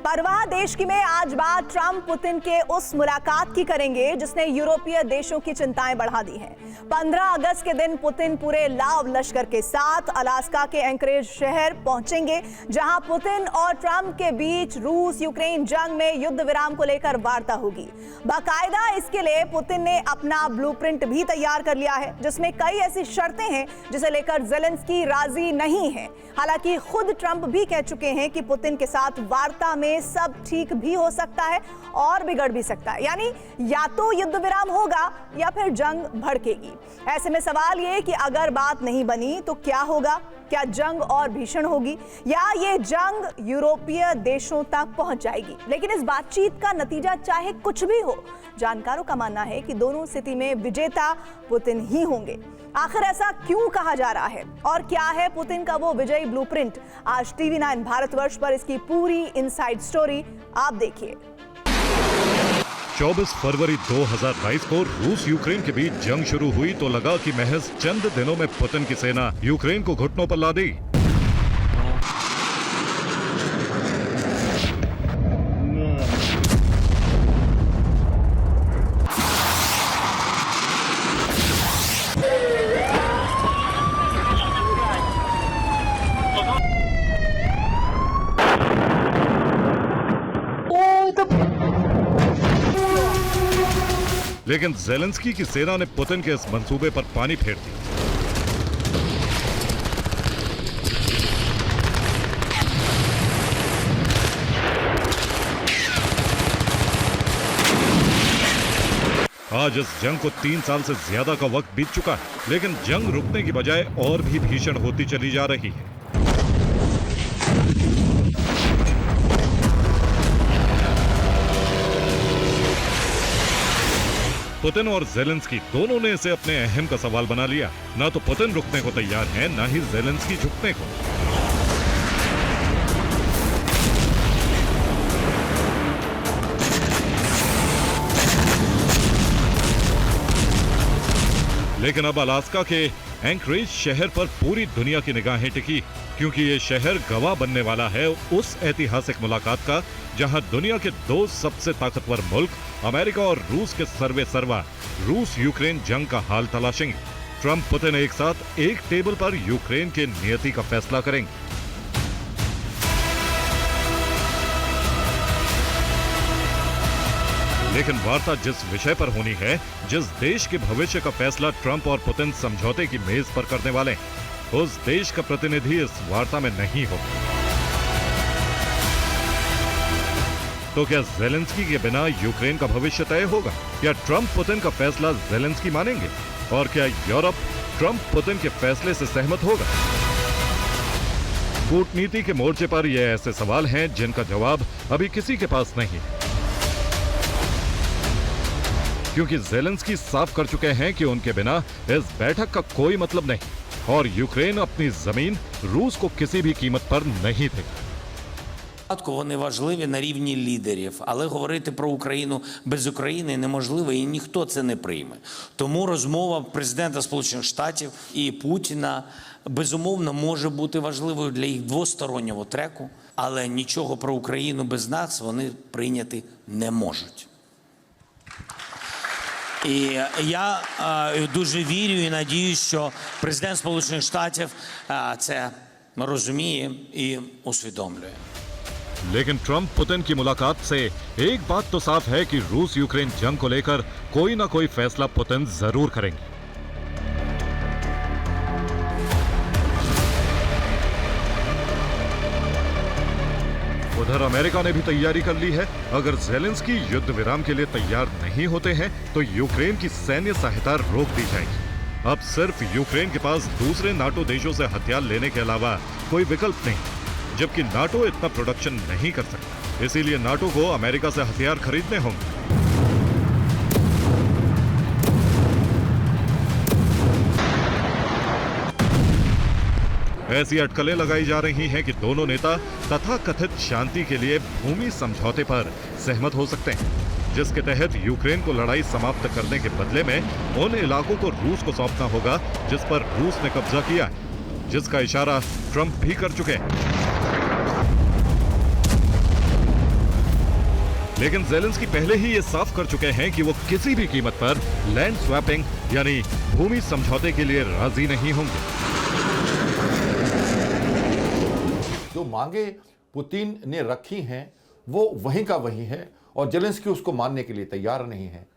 परवाह देश की में आज बात ट्रंप पुतिन के उस मुलाकात की करेंगे जिसने यूरोपीय देशों की चिंताएं बढ़ा दी हैं। 15 अगस्त के दिन पुतिन पूरे लाव लश्कर के साथ अलास्का के एंकरेज शहर पहुंचेंगे, जहां पुतिन और ट्रंप के बीच रूस यूक्रेन जंग में युद्ध विराम को लेकर वार्ता होगी। बाकायदा इसके लिए पुतिन ने अपना ब्लूप्रिंट भी तैयार कर लिया है, जिसमें कई ऐसी शर्तें हैं जिसे लेकर ज़ेलेंस्की राजी नहीं है। हालांकि खुद ट्रंप भी कह चुके हैं कि पुतिन के साथ वार्ता में सब ठीक भी हो सकता है और बिगड़ भी सकता है, यानी या तो युद्ध विराम होगा या फिर जंग भड़केगी। ऐसे में सवाल ये कि अगर बात नहीं बनी तो क्या होगा? क्या जंग और भीषण होगी या ये जंग यूरोपीय देशों तक पहुंच जाएगी? लेकिन इस बातचीत का नतीजा चाहे कुछ भी हो, जानकारों का मानना है कि दोनों स्थिति में विजेता पुतिन ही होंगे। आखिर ऐसा क्यों कहा जा रहा है और क्या है पुतिन का वो विजयी ब्लूप्रिंट? आज TV9 भारतवर्ष पर इसकी पूरी इनसाइड स्टोरी आप देखिए। 24 फरवरी 2022 को रूस यूक्रेन के बीच जंग शुरू हुई तो लगा कि महज चंद दिनों में पुतिन की सेना यूक्रेन को घुटनों पर ला दी। लेकिन ज़ेलेंस्की की सेना ने पुतिन के इस मंसूबे पर पानी फेर दिया। आज इस जंग को 3 साल से ज्यादा का वक्त बीत चुका है, लेकिन जंग रुकने की बजाय और भी भीषण होती चली जा रही है। पुतिन और ज़ेलेंस्की दोनों ने इसे अपने अहम का सवाल बना लिया। ना तो पुतिन रुकने को तैयार है, ना ही ज़ेलेंस्की झुकने को। लेकिन अब अलास्का के एंकरेज शहर पर पूरी दुनिया की निगाहें टिकी, क्योंकि ये शहर गवाह बनने वाला है उस ऐतिहासिक मुलाकात का जहां दुनिया के दो सबसे ताकतवर मुल्क अमेरिका और रूस के सर्वे सर्वा रूस यूक्रेन जंग का हाल तलाशेंगे। ट्रंप पुतिन एक साथ एक टेबल पर यूक्रेन के नियति का फैसला करेंगे। लेकिन वार्ता जिस विषय पर होनी है, जिस देश के भविष्य का फैसला ट्रंप और पुतिन समझौते की मेज पर करने वाले हैं, उस देश का प्रतिनिधि इस वार्ता में नहीं होगा। तो क्या ज़ेलेंस्की के बिना यूक्रेन का भविष्य तय होगा? क्या ट्रंप पुतिन का फैसला ज़ेलेंस्की मानेंगे? और क्या यूरोप ट्रंप पुतिन के फैसले से सहमत होगा? कूटनीति के मोर्चे पर ये ऐसे सवाल हैं जिनका जवाब अभी किसी के पास नहीं है, क्योंकि ज़ेलेंस्की साफ कर चुके हैं कि उनके बिना इस बैठक का कोई मतलब नहीं और यूक्रेन अपनी जमीन रूस को किसी भी कीमत पर नहीं देगा। Вони важливі на рівні лідерів, але говорити про Україну без України неможливо і ніхто це не прийме. Тому розмова президента Сполучених Штатів і Путіна безумовно може бути важливою для їх двостороннього треку, але нічого про Україну без нас вони прийняти не можуть. І я дуже вірю і надіюсь, що президент Сполучених Штатів це розуміє і усвідомлює. लेकिन ट्रंप पुतिन की मुलाकात से एक बात तो साफ है कि रूस यूक्रेन जंग को लेकर कोई ना कोई फैसला पुतिन जरूर करेंगे। उधर अमेरिका ने भी तैयारी कर ली है। अगर ज़ेलेंस्की युद्ध विराम के लिए तैयार नहीं होते हैं तो यूक्रेन की सैन्य सहायता रोक दी जाएगी। अब सिर्फ यूक्रेन के पास दूसरे नाटो देशों से हथियार लेने के अलावा कोई विकल्प नहीं, जबकि नाटो इतना प्रोडक्शन नहीं कर सकता। इसीलिए नाटो को अमेरिका से हथियार खरीदने होंगे। ऐसी अटकलें लगाई जा रही हैं कि दोनों नेता तथाकथित शांति के लिए भूमि समझौते पर सहमत हो सकते हैं, जिसके तहत यूक्रेन को लड़ाई समाप्त करने के बदले में उन इलाकों को रूस को सौंपना होगा जिस पर रूस ने कब्जा किया है, जिसका इशारा ट्रंप भी कर चुके हैं। लेकिन ज़ेलेंस्की पहले ही ये साफ कर चुके हैं कि वो किसी भी कीमत पर लैंड स्वैपिंग यानी भूमि समझौते के लिए राजी नहीं होंगे। जो मांगे पुतिन ने रखी हैं वो वहीं का वहीं है और ज़ेलेंस्की उसको मानने के लिए तैयार नहीं है।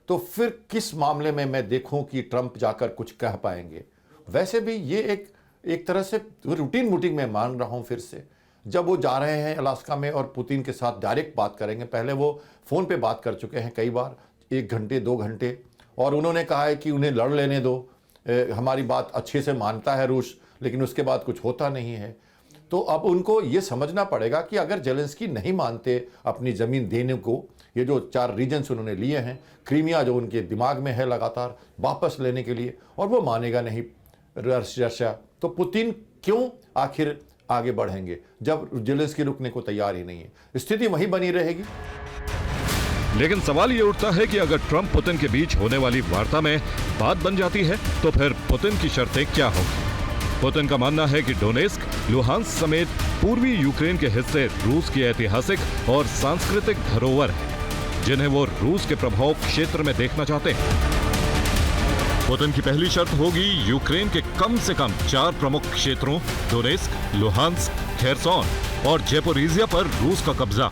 तो फिर किस मामले में मैं देखूं कि ट्रंप जाकर कुछ कह पाएंगे। वैसे भी ये एक तरह से रूटीन मीटिंग में मान रहा हूं। फिर से जब वो जा रहे हैं अलास्का में और पुतिन के साथ डायरेक्ट बात करेंगे, पहले वो फ़ोन पे बात कर चुके हैं कई बार, 1 घंटे 2 घंटे, और उन्होंने कहा है कि उन्हें लड़ लेने दो, हमारी बात अच्छे से मानता है रूस, लेकिन उसके बाद कुछ होता नहीं है। तो अब उनको ये समझना पड़ेगा कि अगर ज़ेलेंस्की नहीं मानते अपनी ज़मीन देने को, ये जो 4 रीजन्स उन्होंने लिए हैं, क्रीमिया जो उनके दिमाग में है लगातार वापस लेने के लिए, और वो मानेगा नहीं रशिया, तो पुतिन क्यों आखिर आगे बढ़ेंगे जब ज़ेलेंस्की रुकने को तैयार ही नहीं है। स्थिति वहीं बनी रहेगी। लेकिन सवाल ये उठता है कि अगर ट्रंप पुतिन के बीच होने वाली वार्ता में बात बन जाती है तो फिर पुतिन की शर्तें क्या होंगी। पुतिन का मानना है कि डोनेस्क, लुहांस्क समेत पूर्वी यूक्रेन के हिस्से रूस की ऐतिहासिक और सांस्कृतिक धरोहर है, जिन्हें वो रूस के प्रभाव क्षेत्र में देखना चाहते हैं। पुतिन की पहली शर्त होगी यूक्रेन के कम से कम 4 प्रमुख क्षेत्रों डोनेस्क, लुहांस्क, खेरसोन और ज़ेपोरिज़िया पर रूस का कब्जा।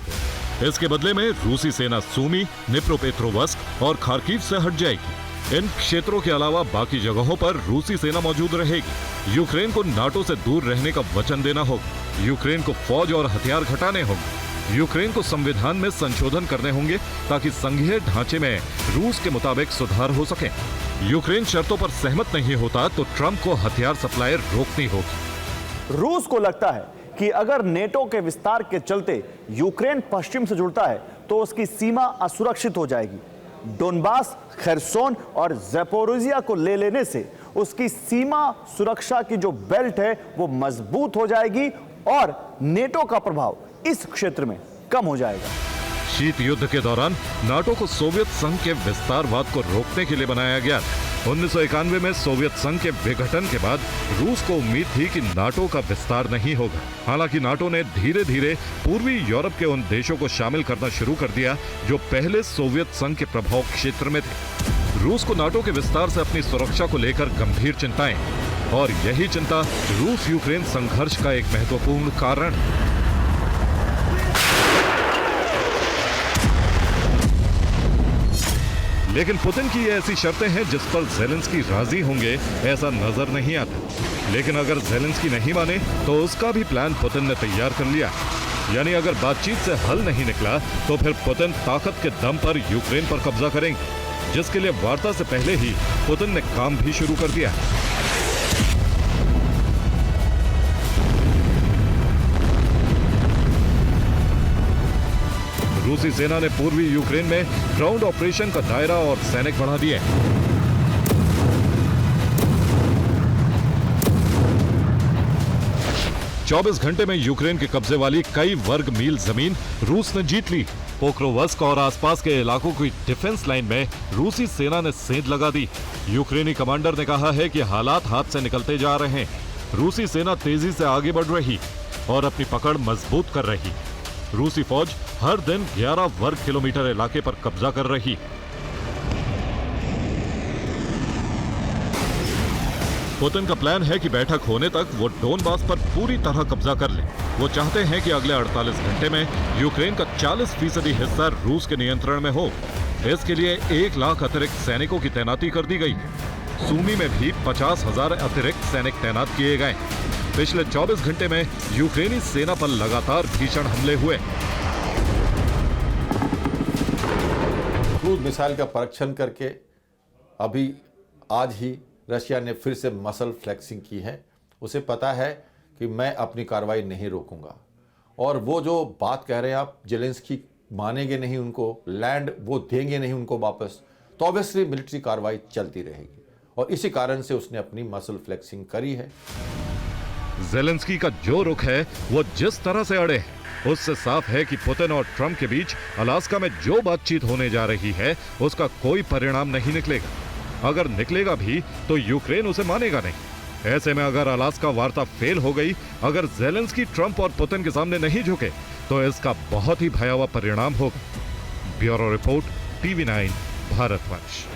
इसके बदले में रूसी सेना सूमी, निप्रोपेट्रोवस्क और खार्किव से हट जाएगी। इन क्षेत्रों के अलावा बाकी जगहों पर रूसी सेना मौजूद रहेगी। यूक्रेन को नाटो से दूर रहने का वचन देना होगा। यूक्रेन को फौज और हथियार घटाने होंगे। यूक्रेन को संविधान में संशोधन करने होंगे ताकि संघीय ढांचे में रूस के मुताबिक सुधार हो सके। यूक्रेन शर्तों पर सहमत नहीं होता तो ट्रंप को हथियार सप्लाई रोकनी होगी। रूस को लगता है कि अगर नेटो के विस्तार के चलते यूक्रेन पश्चिम से जुड़ता है तो उसकी सीमा असुरक्षित हो जाएगी। डोनबास, खेरसोन और ज़ेपोरिज़िया को ले लेने से उसकी सीमा सुरक्षा की जो बेल्ट है वो मजबूत हो जाएगी और नेटो का प्रभाव इस क्षेत्र में कम हो जाएगा। शीत युद्ध के दौरान नाटो को सोवियत संघ के विस्तारवाद को रोकने के लिए बनाया गया। 1991 में सोवियत संघ के विघटन के बाद रूस को उम्मीद थी कि नाटो का विस्तार नहीं होगा। हालांकि नाटो ने धीरे धीरे पूर्वी यूरोप के उन देशों को शामिल करना शुरू कर दिया जो पहले सोवियत संघ के प्रभाव क्षेत्र में थे। रूस को नाटो के विस्तार से अपनी सुरक्षा को लेकर गंभीर चिंताएं, और यही चिंता रूस यूक्रेन संघर्ष का एक महत्वपूर्ण कारण है। लेकिन पुतिन की ये ऐसी शर्तें हैं जिस पर ज़ेलेंस्की राजी होंगे ऐसा नजर नहीं आता। लेकिन अगर ज़ेलेंस्की नहीं माने तो उसका भी प्लान पुतिन ने तैयार कर लिया। यानी अगर बातचीत से हल नहीं निकला तो फिर पुतिन ताकत के दम पर यूक्रेन पर कब्जा करेंगे, जिसके लिए वार्ता से पहले ही पुतिन ने काम भी शुरू कर दिया। रूसी सेना ने पूर्वी यूक्रेन में ग्राउंड ऑपरेशन का दायरा और सैनिक बढ़ा दिए। चौबीस घंटे में यूक्रेन के कब्जे वाली कई वर्ग मील जमीन रूस ने जीत ली। पोक्रोवस्क और आसपास के इलाकों की डिफेंस लाइन में रूसी सेना ने सेंध लगा दी। यूक्रेनी कमांडर ने कहा है कि हालात हाथ से निकलते जा रहे हैं। रूसी सेना तेजी से आगे बढ़ रही और अपनी पकड़ मजबूत कर रही। रूसी फौज हर दिन 11 वर्ग किलोमीटर इलाके पर कब्जा कर रही। पुतिन का प्लान है कि बैठक होने तक वो डोनबास पर पूरी तरह कब्जा कर ले। वो चाहते हैं कि अगले 48 घंटे में यूक्रेन का 40% हिस्सा रूस के नियंत्रण में हो। इसके लिए 1 लाख अतिरिक्त सैनिकों की तैनाती कर दी गई। सूमी में भी 50,000 अतिरिक्त सैनिक तैनात किए गए। पिछले 24 घंटे में यूक्रेनी सेना पर लगातार भीषण हमले हुए। क्रूज मिसाइल का परीक्षण करके अभी आज ही रशिया ने फिर से मसल फ्लेक्सिंग की है। उसे पता है कि मैं अपनी कार्रवाई नहीं रोकूंगा, और वो जो बात कह रहे हैं आप, ज़ेलेंस्की मानेंगे नहीं उनको, लैंड वो देंगे नहीं उनको वापस, तो ऑब्वियसली मिलिट्री कार्रवाई चलती रहेगी, और इसी कारण से उसने अपनी मसल फ्लेक्सिंग करी है। ज़ेलेंस्की का जो रुख है वो जिस तरह से अड़े है, उससे साफ है कि पुतिन और ट्रंप के बीच अलास्का में जो बातचीत होने जा रही है उसका कोई परिणाम नहीं निकलेगा। अगर निकलेगा भी तो यूक्रेन उसे मानेगा नहीं। ऐसे में अगर अलास्का वार्ता फेल हो गई, अगर ज़ेलेंस्की ट्रंप और पुतिन के सामने नहीं झुके, तो इसका बहुत ही भयावह परिणाम होगा। Bureau report, TV9 भारतवंश।